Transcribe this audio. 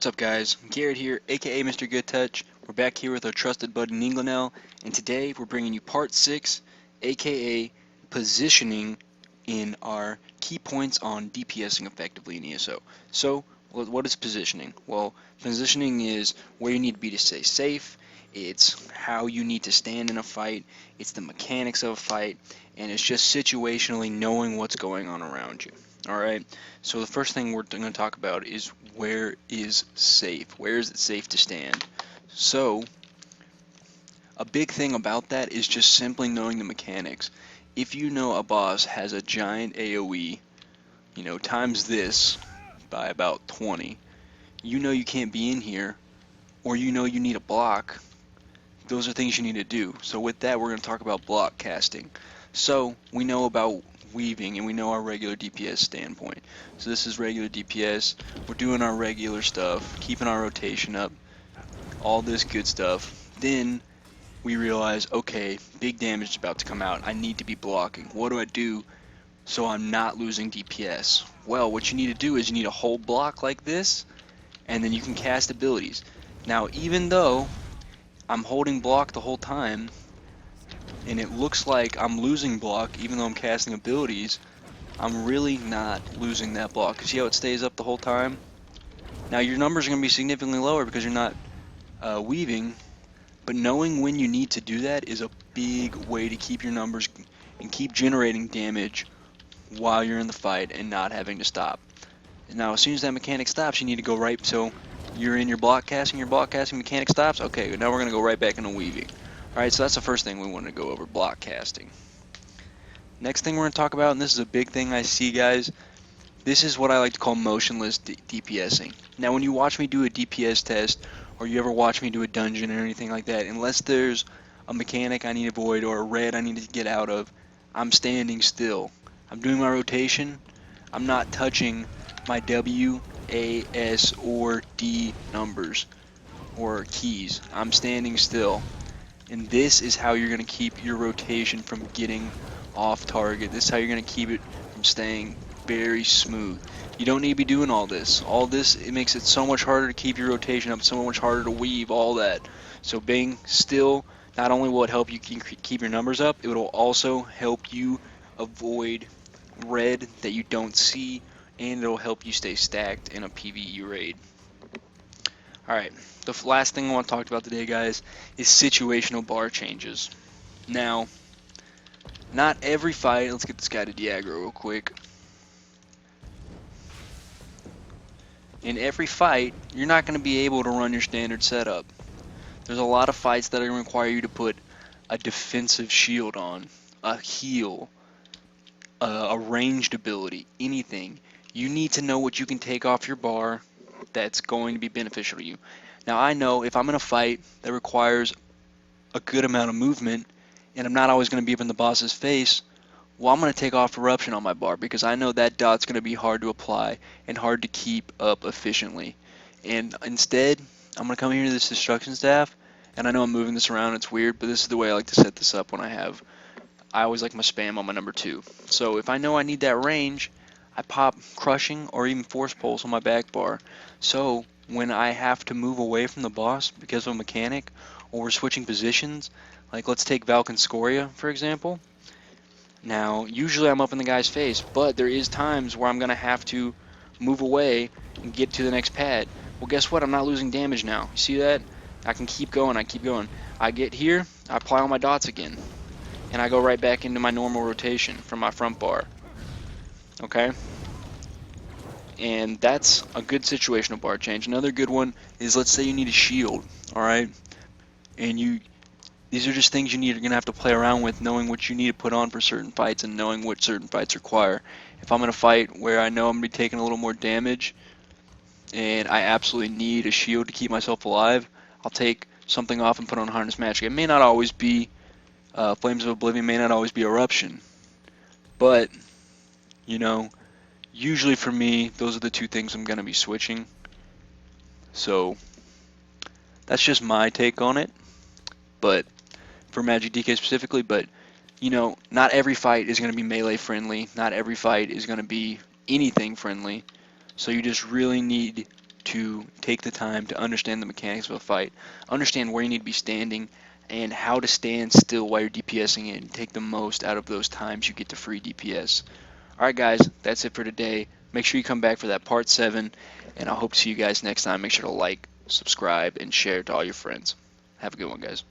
What's up guys, Garrett here, aka Mr. Good Touch. We're back here with our trusted buddy Ninglanel, and today we're bringing you part 6, aka positioning in our key points on DPSing effectively in ESO. So, what is positioning? Well, positioning is where you need to be to stay safe, it's how you need to stand in a fight, it's the mechanics of a fight, and it's just situationally knowing what's going on around you. Alright, so the first thing we're going to talk about is where is safe? Where is it safe to stand? So, a big thing about that is just simply knowing the mechanics. If you know a boss has a giant AoE, times this by about 20, you know you can't be in here, or you know you need a block. Those are things you need to do. So with that, we're going to talk about block casting. So we know about weaving, and we know our regular DPS standpoint. So this is regular DPS. We're doing our regular stuff, keeping our rotation up, all this good stuff. Then we realize, okay, big damage is about to come out. I need to be blocking. What do I do so I'm not losing DPS? Well, what you need to do is you need a whole block like this, and then you can cast abilities. Now, even though I'm holding block the whole time, and it looks like I'm losing block even though I'm casting abilities, I'm really not losing that block. See how it stays up the whole time? Now your numbers are going to be significantly lower because you're not weaving, but knowing when you need to do that is a big way to keep your numbers and keep generating damage while you're in the fight and not having to stop. Now as soon as that mechanic stops, you need to go right, so you're in your block casting mechanic stops, okay, now we're going to go right back into weaving. Alright, so that's the first thing we want to go over, block casting. Next thing we're going to talk about, and this is a big thing I see, guys, this is what I like to call motionless DPSing. Now when you watch me do a DPS test, or you ever watch me do a dungeon or anything like that, unless there's a mechanic I need to avoid or a red I need to get out of, I'm standing still. I'm doing my rotation, I'm not touching my W, A, S, or D numbers or keys. I'm standing still. And this is how you're going to keep your rotation from getting off target. This is how you're going to keep it from staying very smooth. You don't need to be doing all this. All this, it makes it so much harder to keep your rotation up, so much harder to weave, all that. So being still, not only will it help you keep your numbers up, it will also help you avoid red that you don't see, and it'll help you stay stacked in a PvE raid. Alright, the last thing I want to talk about today, guys, is situational bar changes. Now, not every fight, let's get this guy to Diagro real quick. In every fight, you're not going to be able to run your standard setup. There's a lot of fights that are going to require you to put a defensive shield on, a heal, a ranged ability, anything. You need to know what you can take off your bar that's going to be beneficial to you. Now I know if I'm in a fight that requires a good amount of movement and I'm not always going to be up in the boss's face, well, I'm going to take off eruption on my bar because I know that dot's going to be hard to apply and hard to keep up efficiently. And instead, I'm going to come here to this destruction staff, and I know I'm moving this around, it's weird, but this is the way I like to set this up when I always like my spam on my number 2. So if I know I need that range, I pop crushing or even force pulse on my back bar. So when I have to move away from the boss because of a mechanic, or we're switching positions, like let's take Valken Scoria for example. Now usually I'm up in the guy's face, but there is times where I'm going to have to move away and get to the next pad. Well, guess what? I'm not losing damage now. You see that? I can keep going, I keep going. I get here, I apply all my dots again, and I go right back into my normal rotation from my front bar. Okay? And that's a good situational bar change. Another good one is, let's say you need a shield, alright? And these are just things you're going to have to play around with, knowing what you need to put on for certain fights and knowing what certain fights require. If I'm in a fight where I know I'm going to be taking a little more damage and I absolutely need a shield to keep myself alive, I'll take something off and put on Harness Magic. It may not always be Flames of Oblivion, may not always be Eruption, but, usually for me, those are the two things I'm going to be switching. So, that's just my take on it, but for Magic DK specifically, but not every fight is going to be melee friendly, not every fight is going to be anything friendly, so you just really need to take the time to understand the mechanics of a fight, understand where you need to be standing, and how to stand still while you're DPSing it and take the most out of those times you get to free DPS. Alright guys, that's it for today. Make sure you come back for that part 7, and I hope to see you guys next time. Make sure to like, subscribe, and share to all your friends. Have a good one, guys.